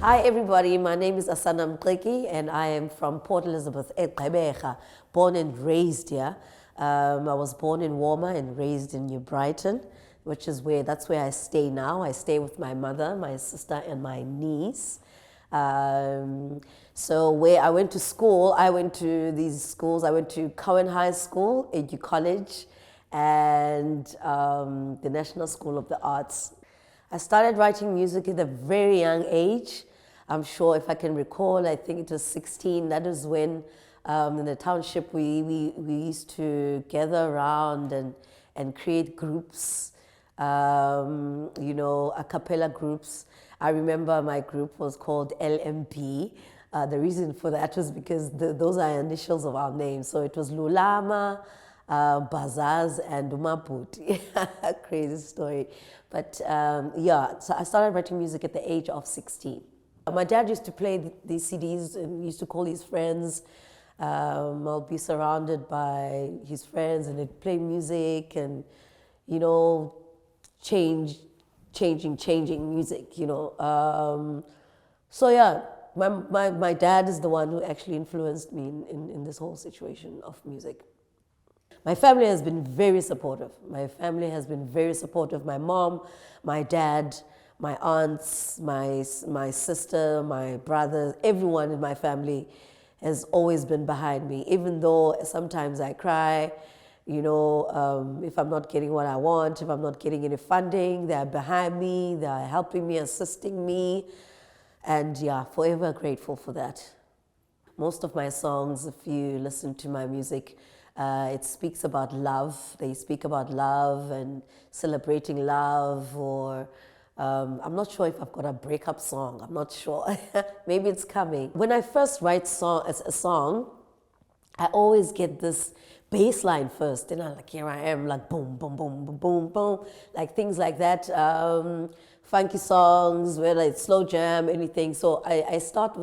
Hi everybody, my name is Asanda Mqiki and I am from Port Elizabeth, eGqeberha, born and raised here. I was born in Warmer and raised in New Brighton, that's where I stay now. I stay with my mother, my sister and my niece. So where I went to school, I went to these schools. I went to Cowan High School, Edu College, and the National School of the Arts. I started writing music at a very young age. I'm sure if I can recall, I think it was 16. That was when in the township we used to gather around and create groups, a cappella groups. I remember my group was called LMP. The reason for that was because those are initials of our names. So it was Lulama, Bazaz, and Umaput. Crazy story. But so I started writing music at the age of 16. My dad used to play these CDs and used to call his friends. I'll be surrounded by his friends and they'd play music and, changing music, So yeah, my dad is the one who actually influenced me in this whole situation of music. My family has been very supportive. My family has been very supportive. My mom, my dad, my aunts, my sister, my brothers, everyone in my family has always been behind me, even though sometimes I cry, if I'm not getting what I want, if I'm not getting any funding, they're behind me, they're helping me, assisting me, and yeah, forever grateful for that. Most of my songs, if you listen to my music, it speaks about love. They speak about love and celebrating love, or I'm not sure if I've got a breakup song. I'm not sure. Maybe it's coming. When I first write a song, I always get this bass line first. And I'm like, here I am, like boom, boom, boom, boom, boom, boom, like things like that. Funky songs, whether it's slow jam, anything. So I start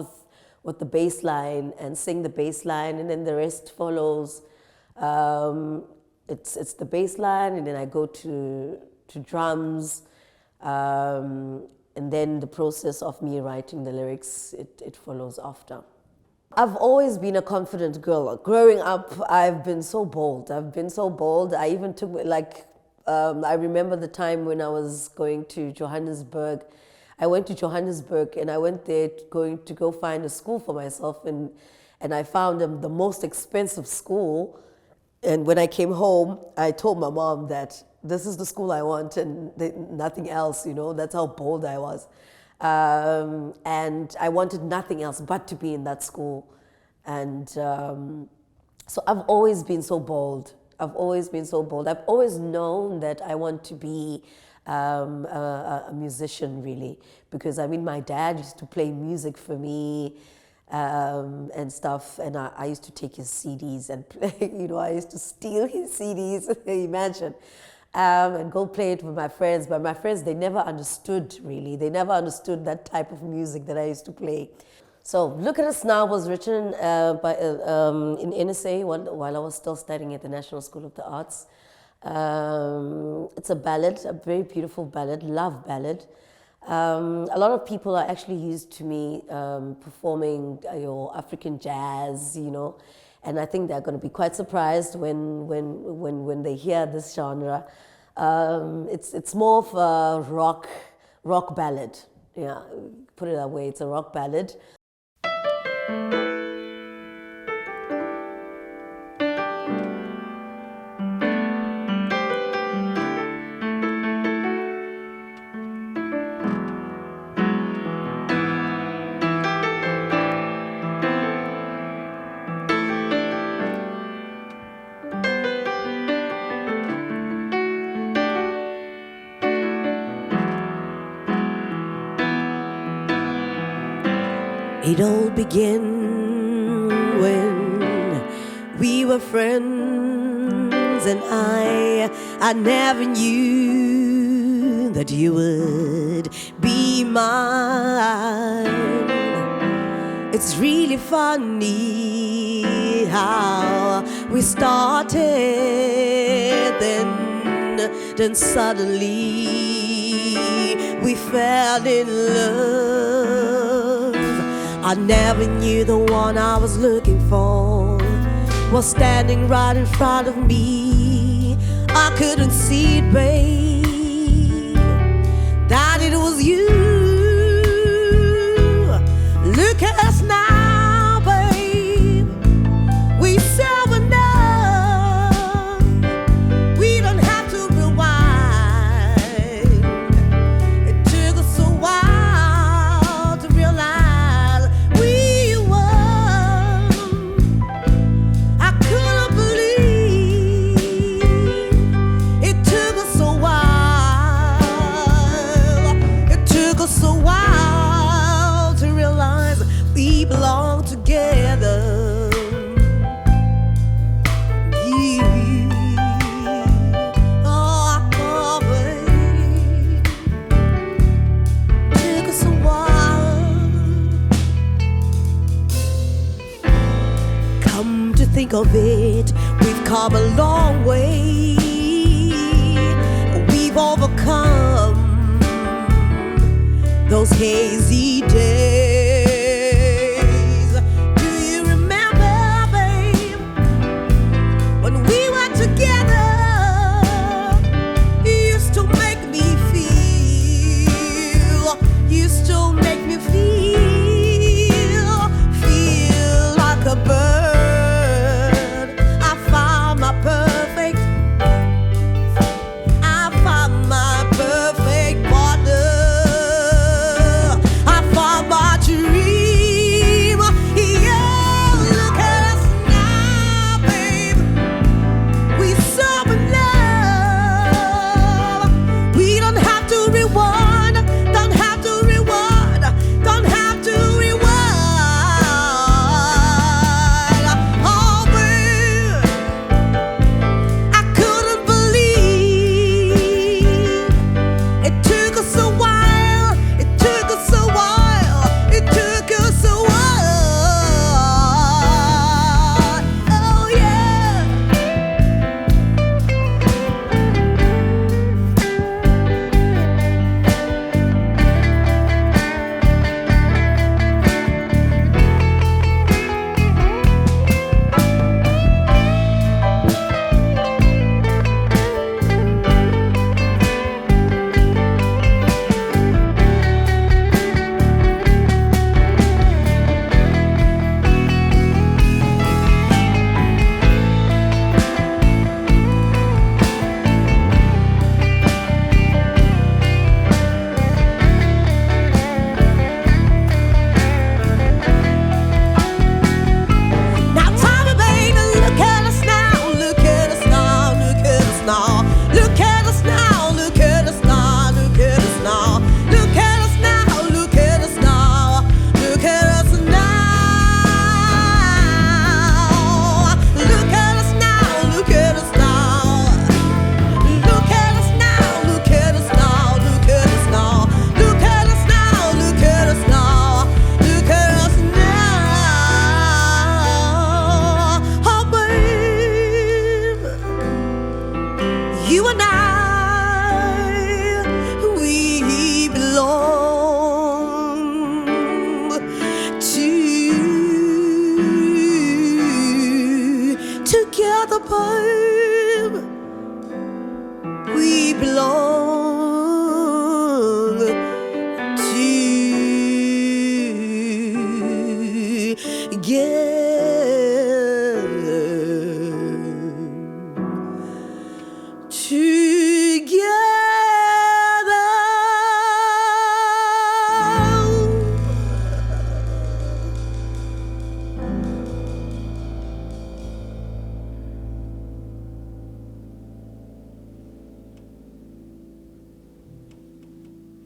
with the bass line and sing the bass line, and then the rest follows. It's the bass line, and then I go to drums. And then the process of me writing the lyrics, it follows after. I've always been a confident girl. Growing up, I've been so bold. I even took, I remember the time when I was going to Johannesburg. I went to Johannesburg and I went there to go find a school for myself, and I found the most expensive school. And when I came home, I told my mom that this is the school I want and nothing else, that's how bold I was. And I wanted nothing else but to be in that school. And so I've always been so bold. I've always known that I want to be a musician, really, because my dad used to play music for me. And stuff, and I used to take his CDs and play, I used to steal his CDs, imagine, and go play it with my friends. But my friends, they never understood, really. They never understood that type of music that I used to play. So Look at Us Now was written in NSA while I was still studying at the National School of the Arts. It's a ballad, a very beautiful ballad, love ballad. A lot of people are actually used to me performing African jazz, and I think they're going to be quite surprised when they hear this genre. It's more of a rock ballad. Yeah, put it that way. It's a rock ballad. It all began when we were friends, and I never knew that you would be mine. It's really funny how we started, then suddenly we fell in love. I never knew the one I was looking for was standing right in front of me. I couldn't see it, babe, that it was you. Look at us now, babe. We serve enough. We don't have to rewind. It took us a while to realize we won. I couldn't believe it took us a while. It took us a while to realize we belong together. Think of it, we've come a long way. We've overcome those hazy days. Do you remember, babe, when we were together? You used to make me feel, used to make me feel like a bird.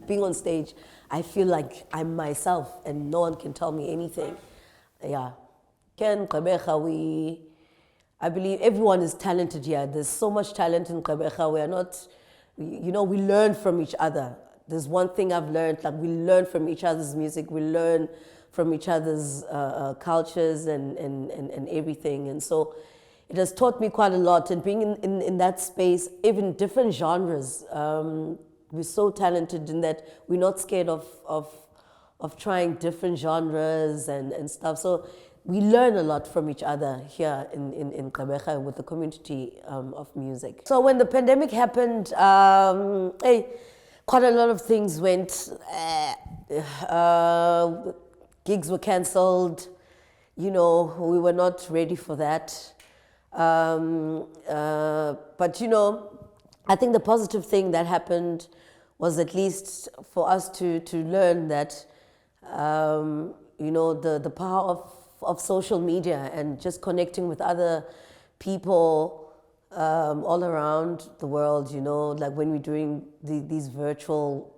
Being on stage, I feel like I'm myself and no one can tell me anything. Yeah. Ken, Kabecha, I believe everyone is talented here. There's so much talent in Kabecha. We are not, you know, we learn from each other. There's one thing I've learned, like we learn from each other's music, we learn from each other's cultures and everything. And so it has taught me quite a lot. And being in that space, even different genres, we're so talented in that we're not scared of trying different genres and stuff. So we learn a lot from each other here in Gqeberha with the community of music. So when the pandemic happened, quite a lot of things went, gigs were cancelled, you know, we were not ready for that. But, you know, I think the positive thing that happened was at least for us to learn that, you know, the power of social media and just connecting with other people all around the world, you know, like when we're doing these virtual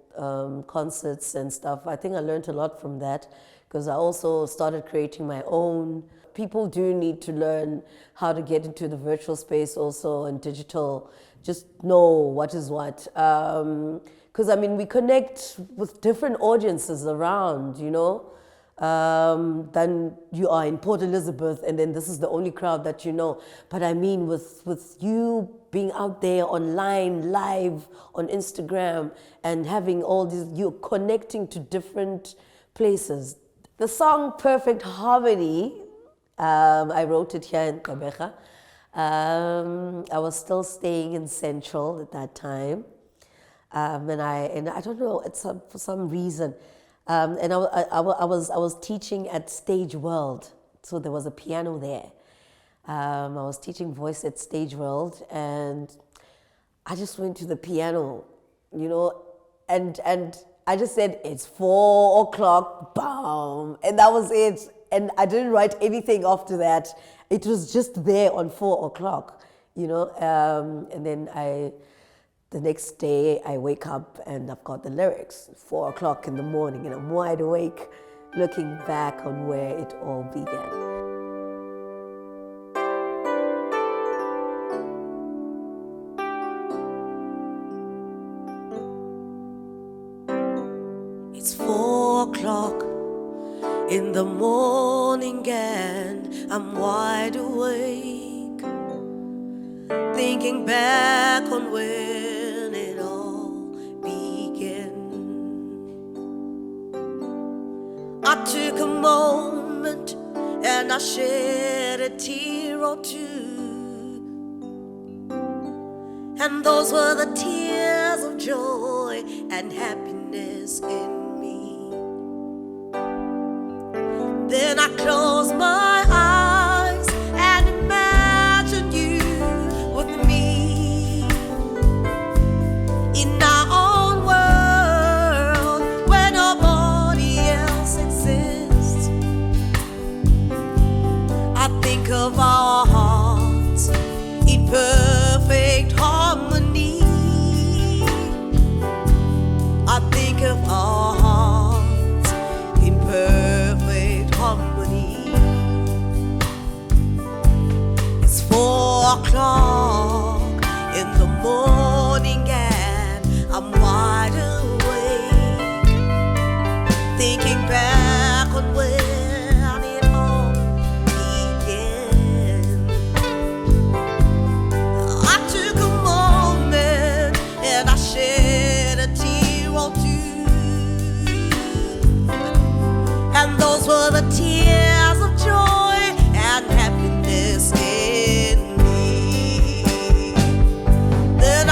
concerts and stuff. I think I learned a lot from that because I also started creating my own. People do need to learn how to get into the virtual space also and digital, just know what is what. Because I mean, we connect with different audiences around, you know, than you are in Port Elizabeth, and then this is the only crowd that you know. But I mean, with you being out there online, live on Instagram, and having all these, you're connecting to different places. The song Perfect Harmony, I wrote it here in Gqeberha. I was still staying in Central at that time. And I don't know, for some reason. And I was teaching at Stage World, so there was a piano there. I was teaching voice at Stage World, and I just went to the piano, you know, and I just said, it's 4 o'clock, bam, and that was it. And I didn't write anything after that. It was just there on 4 o'clock, you know, and then the next day I wake up and I've got the lyrics, 4 o'clock in the morning, and I'm wide awake looking back on where it all began. It's 4 o'clock in the morning and I'm wide awake, thinking back on when it all began. I took a moment and I shed a tear or two, and those were the tears of joy and happiness in me. Then I closed my eyes and imagined you with me in our own world where nobody else exists. I think of our hearts in perfect harmony. I think of our hearts in perfect harmony. It's 4 o'clock in the morning and I'm wide awake, thinking back on when it all began. I took a moment and I shed a tear or two, and those were the tears of joy and happiness in me. Then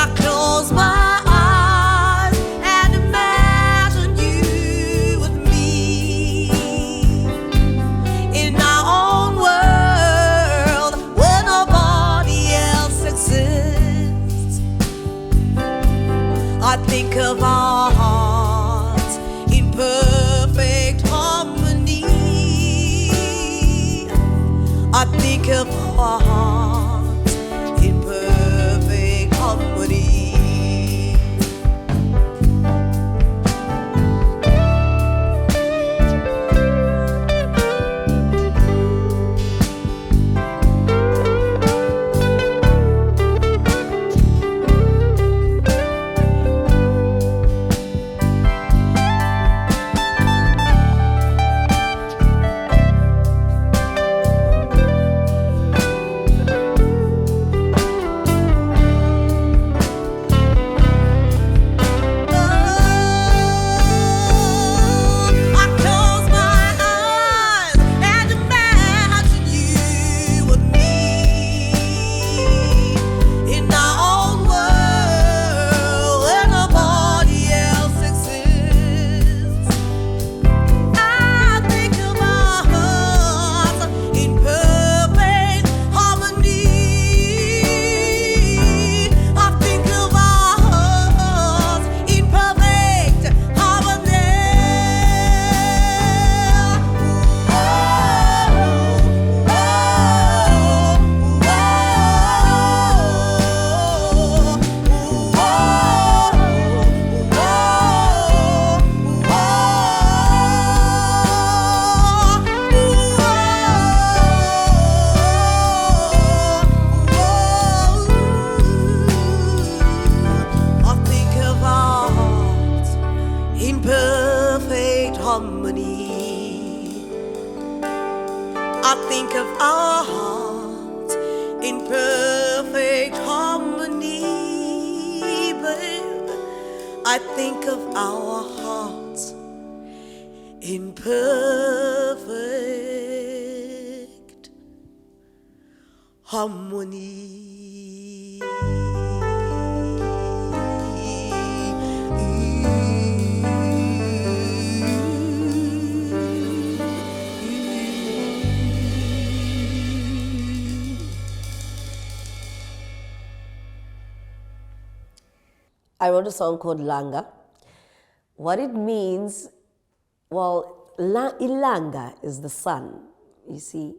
harmony. I think of our hearts in perfect harmony, babe. I think of our hearts in perfect harmony. I wrote a song called Langa. What it means, well, Ilanga is the sun, you see.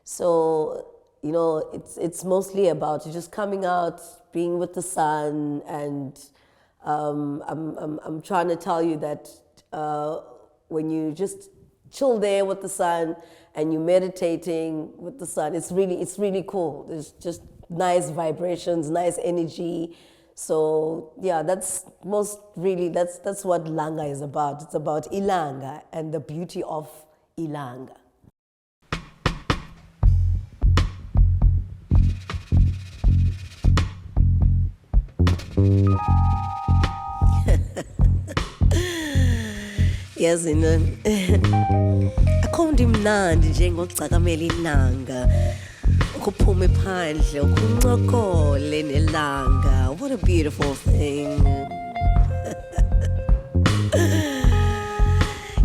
So, you know, it's mostly about just coming out, being with the sun, and I'm trying to tell you that when you just chill there with the sun and you're meditating with the sun, it's really cool. There's just nice vibrations, nice energy. So yeah, that's what Langa is about. It's about Ilanga and the beauty of Ilanga. Yes, akundi mnandi njengocakamelela ilanga. Ukuphume phandle ukuncokole nelanga. What a beautiful thing.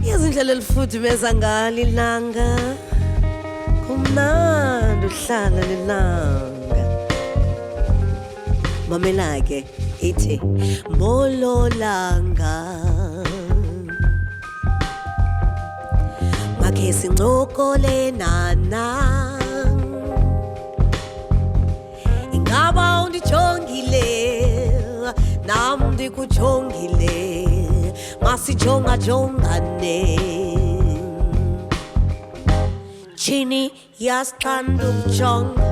Yazindlela elifudumeza ngalo ilanga. Kumnandi uhlala nelanga. Mamela ke ithi molo langa. Makhe sincokole nana. Ngaba undijongile nam ndikujongile masijonga jongane chini yasithanda ukujonga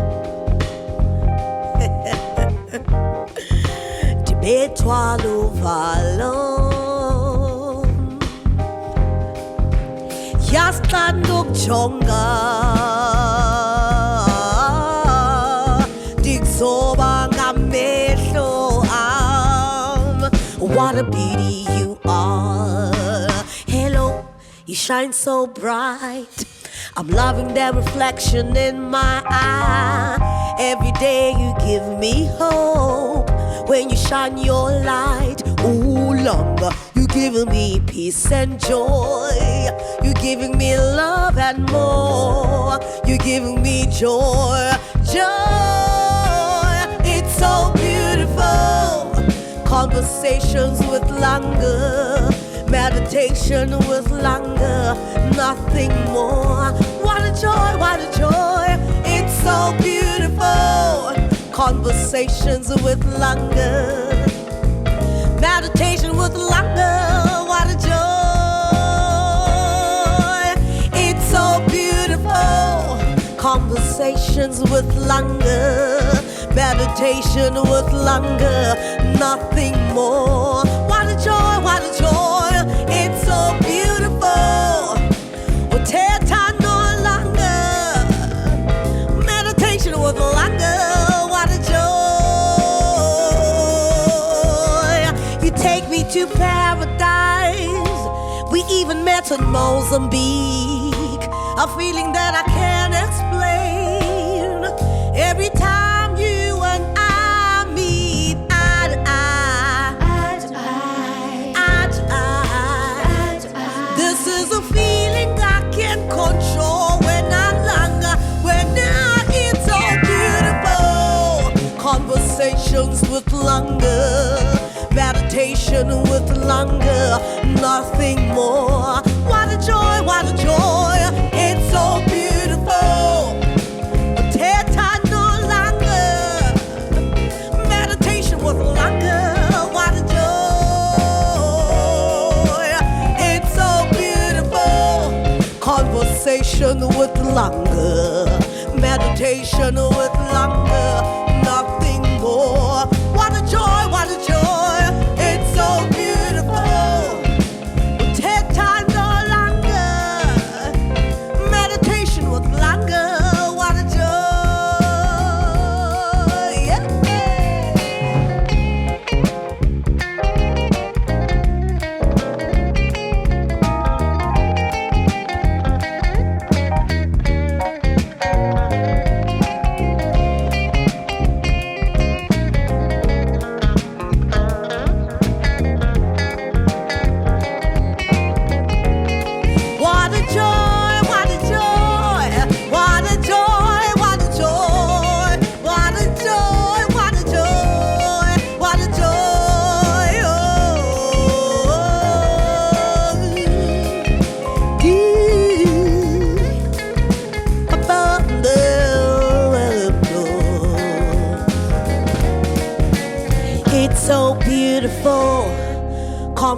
ndibethwa luvalo yasithanda ukujonga what a beauty you are. Hello, you shine so bright. I'm loving that reflection in my eye. Every day you give me hope when you shine your light. Ooh, longer, you giving me peace and joy. You giving me love and more. You giving me joy, joy. It's so beautiful. Conversations with Langa, meditation with Langa, nothing more. What a joy, what a joy. It's so beautiful. Conversations with Langa, meditation with Langa, what a joy. It's so beautiful. Conversations with Langa, meditation with Langa, nothing more. What a joy, what a joy. It's so beautiful. Uthetha no Langa, meditation with Langa, what a joy. You take me to paradise. We even met in Mozambique. A feeling that I can't explain. Every time you and I meet eye to eye, eye to eye. This is a feeling I can't control when I'm Langa, when it's so beautiful. Conversations with Langa, meditation with Langa, nothing more. What a joy, what a joy. It's so beautiful. Uthetha no Langa, meditation with Langa, what a joy. It's so beautiful. Conversation with Langa, meditation with Langa, nothing more. What a joy, what a joy. It's so beautiful. Uthetha no Langa.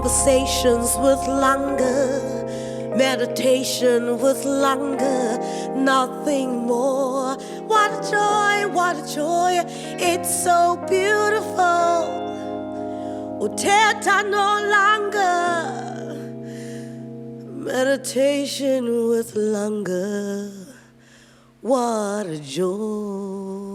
conversations with longer, meditation with longer, nothing more. What a joy, what a joy, it's so beautiful. Uteta no longer, meditation with longer, what a joy.